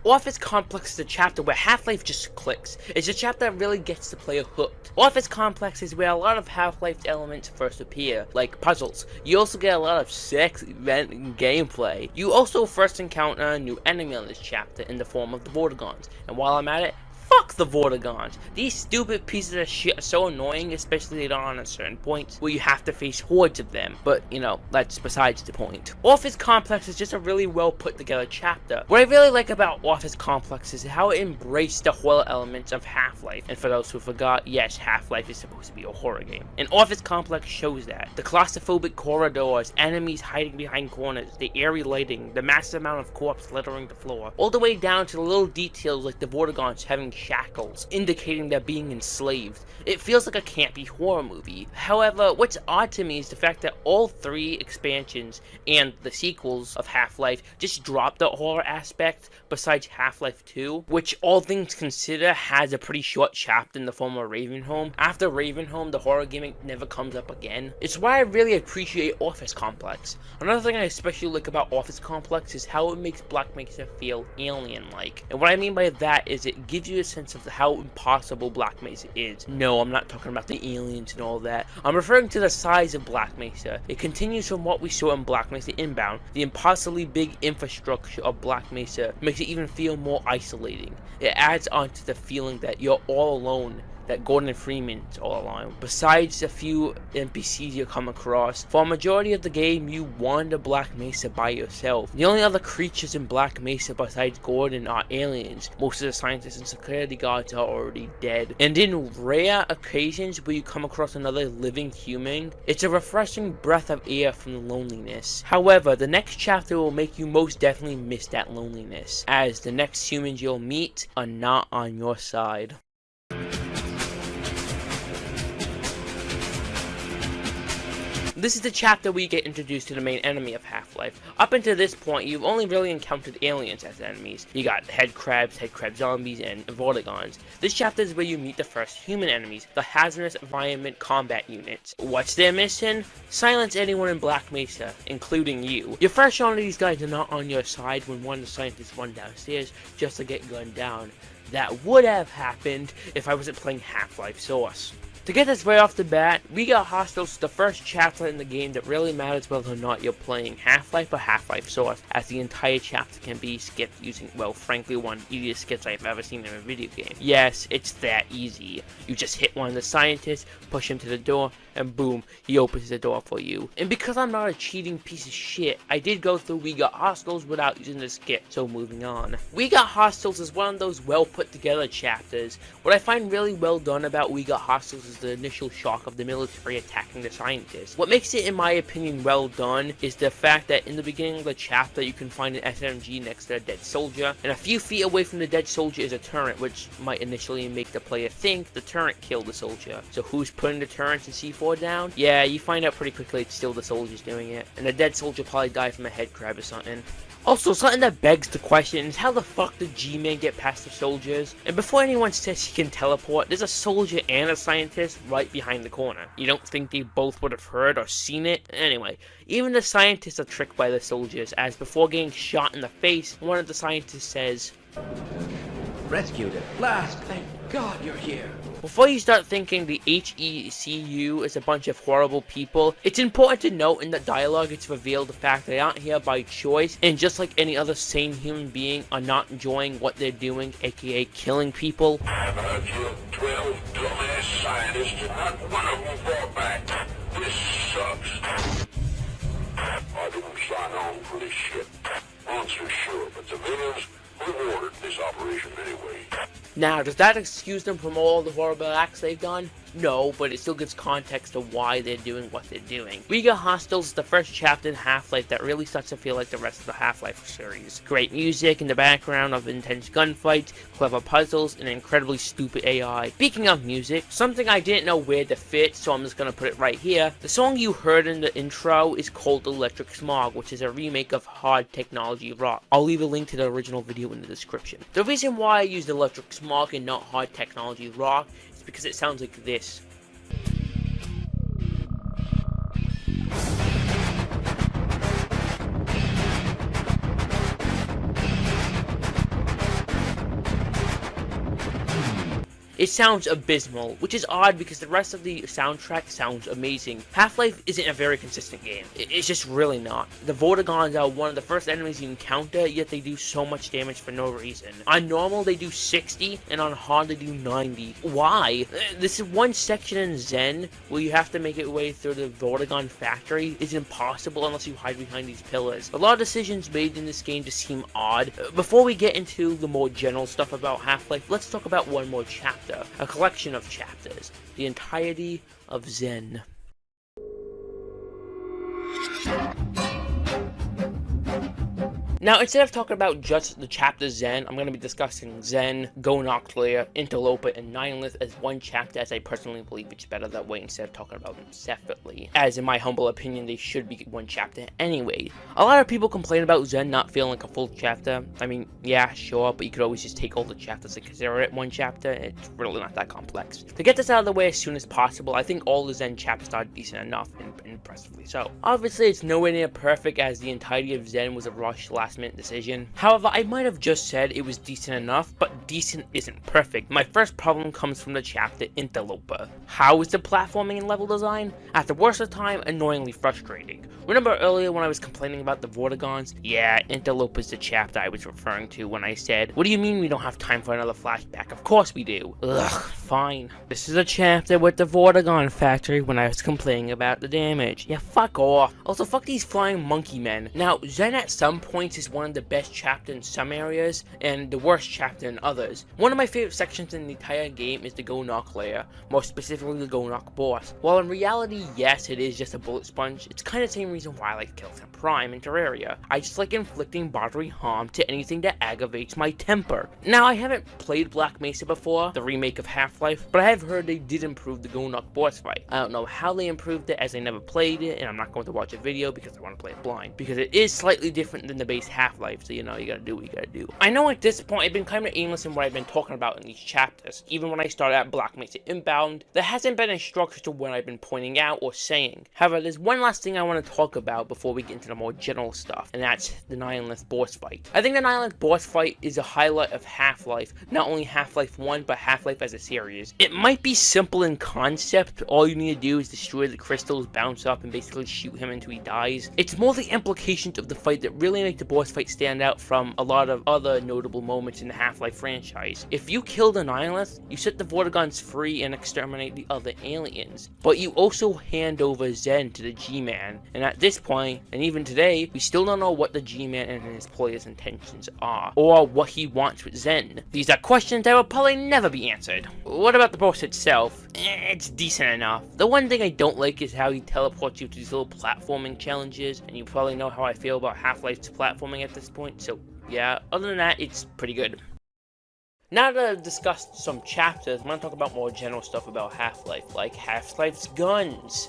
Office Complex is a chapter where Half-Life just clicks. It's a chapter that really gets the player hooked. Office Complex is where a lot of Half-Life elements first appear, like puzzles. You also get a lot of sex, event, and gameplay. You also first encounter a new enemy on this chapter in the form of the Vortigons. And while I'm at it, fuck the Vortigons. These stupid pieces of shit are so annoying, especially later on at certain points where you have to face hordes of them. But, you know, that's besides the point. Office Complex is just a really well put together chapter. What I really like about Office Complex is how it embraced the horror elements of Half-Life. And for those who forgot, yes, Half-Life is supposed to be a horror game. And Office Complex shows that. The claustrophobic corridors, enemies hiding behind corners, the eerie lighting, the massive amount of corpse littering the floor, all the way down to the little details like the Vortigons having shackles, indicating they're being enslaved. It feels like a campy horror movie. However, what's odd to me is the fact that all 3 expansions and the sequels of Half-Life just dropped the horror aspect, besides Half-Life 2, which all things considered has a pretty short chapter in the form of Ravenholm. After Ravenholm, the horror gimmick never comes up again. It's why I really appreciate Office Complex. Another thing I especially like about Office Complex is how it makes Black Mesa feel alien-like. And what I mean by that is it gives you a sense of how impossible Black Mesa is. No, I'm not talking about the aliens and all that. I'm referring to the size of Black Mesa. It continues from what we saw in Black Mesa Inbound. The impossibly big infrastructure of Black Mesa makes it even feel more isolating. It adds on to the feeling that you're all alone, that Gordon Freeman's all alone. Besides a few NPCs you come across, for a majority of the game you wander Black Mesa by yourself. The only other creatures in Black Mesa besides Gordon are aliens. Most of the scientists and security guards are already dead. And in rare occasions where you come across another living human, it's a refreshing breath of air from the loneliness. However, the next chapter will make you most definitely miss that loneliness, as the next humans you'll meet are not on your side. This is the chapter where you get introduced to the main enemy of Half-Life. Up until this point, you've only really encountered aliens as enemies. You got head crab zombies, and Vortigons. This chapter is where you meet the first human enemies, the hazardous environment combat units. What's their mission? Silence anyone in Black Mesa, including you. Your first shot of these guys are not on your side when one of the scientists run downstairs just to get gunned down. That would have happened if I wasn't playing Half-Life Source. To get this right off the bat, We Got Hostiles is the first chapter in the game that really matters whether or not you're playing Half-Life or Half-Life Source, as the entire chapter can be skipped using, well, frankly, one of the easiest skips I've ever seen in a video game. Yes, it's that easy. You just hit one of the scientists, push him to the door, and boom, he opens the door for you. And because I'm not a cheating piece of shit, I did go through We Got Hostiles without using the skip, so moving on. We Got Hostiles is one of those well put together chapters. What I find really well done about We Got Hostiles is the initial shock of the military attacking the scientists. What makes it, in my opinion, well done is the fact that in the beginning of the chapter you can find an SMG next to a dead soldier, and a few feet away from the dead soldier is a turret, which might initially make the player think the turret killed the soldier. So who's putting the turrets and C4 down? Yeah, you find out pretty quickly it's still the soldiers doing it, and the dead soldier probably died from a head crab or something. Also, something that begs the question is how the fuck did G-Man get past the soldiers? And before anyone says he can teleport, there's a soldier and a scientist right behind the corner. You don't think they both would have heard or seen it? Anyway, even the scientists are tricked by the soldiers, as before getting shot in the face, one of the scientists says, Rescued at last, thank God you're here. Before you start thinking the HECU is a bunch of horrible people, it's important to note in the dialogue it's revealed the fact they aren't here by choice, and just like any other sane human being are not enjoying what they're doing, aka killing people. I've heard you 12 dumbass scientists, not one of them fought back. This sucks. I didn't sign on for this shit. Answer sure, but civilians rewarded this operation anyway. Now, does that excuse them from all the horrible acts they've done? No, but it still gives context to why they're doing what they're doing. We Got Hostiles is the first chapter in Half-Life that really starts to feel like the rest of the Half-Life series. Great music in the background of intense gunfights, clever puzzles, and incredibly stupid AI. Speaking of music, something I didn't know where to fit, so I'm just gonna put it right here. The song you heard in the intro is called Electric Smog, which is a remake of Hard Technology Rock. I'll leave a link to the original video in the description. The reason why I used Electric Smog and not Hard Technology Rock is because it sounds like this. It sounds abysmal, which is odd because the rest of the soundtrack sounds amazing. Half-Life isn't a very consistent game. It's just really not. The Vortigons are one of the first enemies you encounter, yet they do so much damage for no reason. On normal, they do 60, and on hard, they do 90. Why? This one section in Zen, where you have to make your way through the Vortigon factory, is impossible unless you hide behind these pillars. A lot of decisions made in this game just seem odd. Before we get into the more general stuff about Half-Life, let's talk about one more chapter. A collection of chapters, the entirety of Zen. Now, instead of talking about just the chapter Zen, I'm going to be discussing Zen, Go Noctiluclear, Interloper, and Nihilith as one chapter, as I personally believe it's better that way instead of talking about them separately. As in my humble opinion, they should be one chapter anyway. A lot of people complain about Zen not feeling like a full chapter. I mean, yeah, sure, but you could always just take all the chapters and consider it one chapter. It's really not that complex. To get this out of the way as soon as possible, I think all the Zen chapters are decent enough, and impressively so. Obviously, it's nowhere near perfect, as the entirety of Zen was a rushed last-minute decision. However, I might have just said it was decent enough, but decent isn't perfect. My first problem comes from the chapter Interloper. How is the platforming and level design? At the worst of the time, annoyingly frustrating. Remember earlier when I was complaining about the Vortigons? Yeah, Interloper's the chapter I was referring to when I said, what do you mean we don't have time for another flashback? Of course we do. Ugh, fine. This is a chapter with the Vortigon factory when I was complaining about the damage. Yeah, fuck off. Also, fuck these flying monkey men. Now, Zen at some points is one of the best chapters in some areas, and the worst chapter in others. One of my favorite sections in the entire game is the Go Noctiluclear, more specifically the Go Noc boss. While in reality, yes, it is just a bullet sponge, it's kinda the same reason why I like Kills and Prime in Terraria. I just like inflicting bodily harm to anything that aggravates my temper. Now, I haven't played Black Mesa before, the remake of Half-Life, but I have heard they did improve the Go Noc boss fight. I don't know how they improved it, as I never played it, and I'm not going to watch a video because I want to play it blind, because it is slightly different than the base Half-Life, so you know, you gotta do what you gotta do. I know at this point I've been kind of aimless in what I've been talking about in these chapters. Even when I started at Black Mesa Inbound, there hasn't been a structure to what I've been pointing out or saying. However, there's one last thing I want to talk about before we get into the more general stuff, and that's the Nihilith boss fight. I think the Nihilith boss fight is a highlight of Half-Life, not only Half-Life 1, but Half-Life as a series. It might be simple in concept, all you need to do is destroy the crystals, bounce up, and basically shoot him until he dies. It's more the implications of the fight that really make the boss fight stand out from a lot of other notable moments in the Half-Life franchise. If you kill the Nihilith, you set the Vortigons free and exterminate the other aliens, but you also hand over Zen to the G-Man, and at this point, and even today, we still don't know what the G-Man and his player's intentions are, or what he wants with Zen. These are questions that will probably never be answered. What about the boss itself? It's decent enough. The one thing I don't like is how he teleports you to these little platforming challenges, and you probably know how I feel about Half-Life's platforming at this point, so yeah, other than that, it's pretty good. Now that I've discussed some chapters, I'm going to talk about more general stuff about Half-Life, like Half-Life's guns.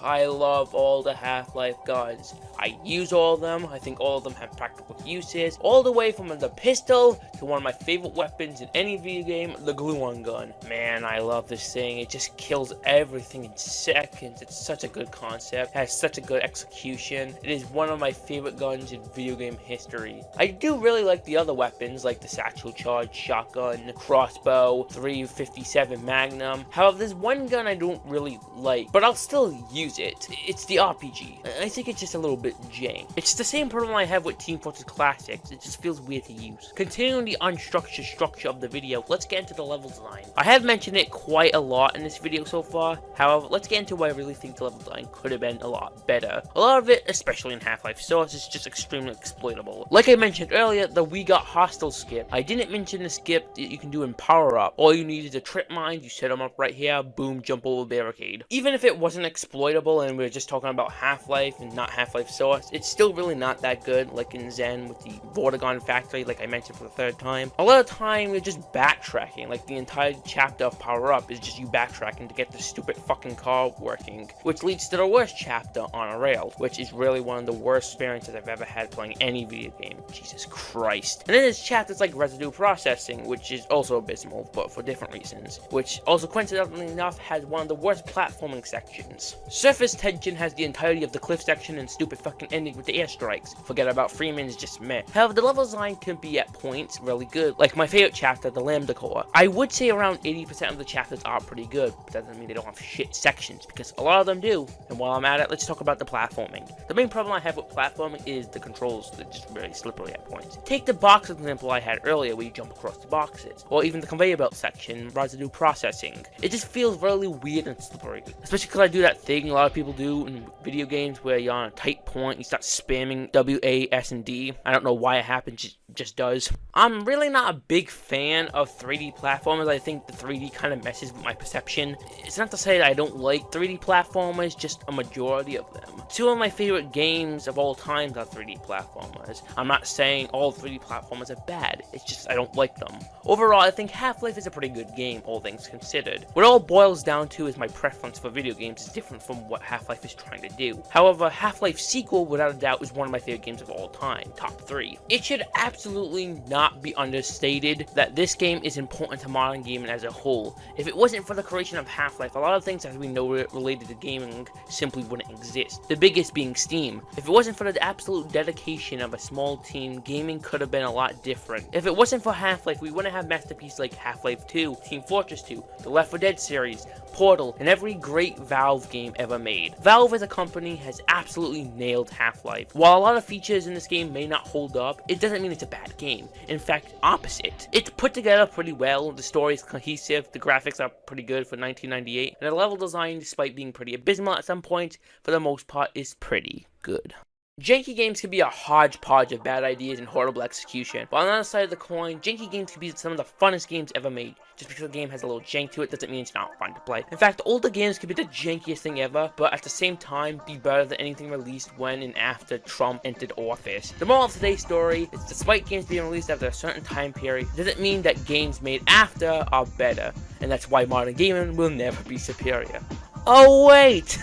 I love all the Half-Life guns. I use all of them. I think all of them have practical uses, all the way from the pistol to one of my favorite weapons in any video game, the glue-on gun. Man, I love this thing. It just kills everything in seconds. It's such a good concept, has such a good execution. It is one of my favorite guns in video game history. I do really like the other weapons, like the satchel charge, shotgun, crossbow, 357 Magnum. However, there's one gun I don't really like, but I'll still use it. It's the RPG. I think it's just a little bit jank. It's the same problem I have with Team Fortress Classics. It just feels weird to use. Continuing the unstructured structure of the video, let's get into the level design. I have mentioned it quite a lot in this video so far. However, let's get into why I really think the level design could have been a lot better. A lot of it, especially in Half-Life Source, is just extremely exploitable. Like I mentioned earlier, the We Got Hostile skip. I didn't mention the skip that you can do in Power Up. All you need is a trip mine, you set them up right here, boom, jump over barricade. Even if it wasn't exploitable and we were just talking about Half-Life and not Half-Life Source, it's still really not that good, like in Zen with the Vortigon factory, like I mentioned for the third time. A lot of time you're just backtracking, like the entire chapter of Power Up is just you backtracking to get the stupid fucking car working, which leads to the worst chapter, On a Rail, which is really one of the worst experiences I've ever had playing any video game. Jesus Christ. And then there's chapters like Residue Processing, which is also abysmal, but for different reasons, which also coincidentally enough has one of the worst platforming sections. Surface Tension has the entirety of the cliff section and stupid fucking ending with the airstrikes. Forget about Freeman's, just meh. However, the level design can be at points really good, like my favorite chapter, the Lambda Core. I would say around 80% of the chapters are pretty good, but that doesn't mean they don't have shit sections, because a lot of them do. And while I'm at it, let's talk about the platforming. The main problem I have with platforming is the controls. They're just very slippery at points. Take the box example I had earlier where you jump across the boxes, or even the conveyor belt section residue processing. It just feels really weird and slippery, especially because I do that thing a lot of people do in video games where you're on a tight point, you start spamming W, A, S, and D. I don't know why it happens, just does. I'm really not a big fan of 3D platformers. I think the 3D kind of messes with my perception. It's not to say that I don't like 3D platformers, just a majority of them. Two of my favorite games of all time are 3D platformers. I'm not saying all 3D platformers are bad, it's just I don't like them. Overall, I think Half-Life is a pretty good game, all things considered. What it all boils down to is my preference for video games is different from what Half-Life is trying to do. However, Half-Life sequel, without a doubt, is one of my favorite games of all time, top 3. It should absolutely not be understated that this game is important to modern gaming as a whole. If it wasn't for the creation of Half-Life, a lot of things that we know related to gaming simply wouldn't exist. The biggest being Steam. If it wasn't for the absolute dedication of a small team, gaming could have been a lot different. If it wasn't for Half-Life, we wouldn't have masterpieces like Half-Life 2, Team Fortress 2, the Left 4 Dead series, Portal, and every great Valve game ever made. Valve as a company has absolutely nailed Half-Life. While a lot of features in this game may not hold up, it doesn't mean it's a bad game. In fact, opposite. It's put together pretty well, the story is cohesive, the graphics are pretty good for 1998, and the level design, despite being pretty abysmal at some points, for the most part is pretty good. Janky games can be a hodgepodge of bad ideas and horrible execution, but on the other side of the coin, janky games can be some of the funnest games ever made. Just because a game has a little jank to it doesn't mean it's not fun to play. In fact, older games can be the jankiest thing ever, but at the same time, be better than anything released when and after Trump entered office. The moral of today's story is despite games being released after a certain time period, it doesn't mean that games made after are better, and that's why modern gaming will never be superior. Oh wait!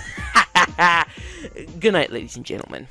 Good night, ladies and gentlemen.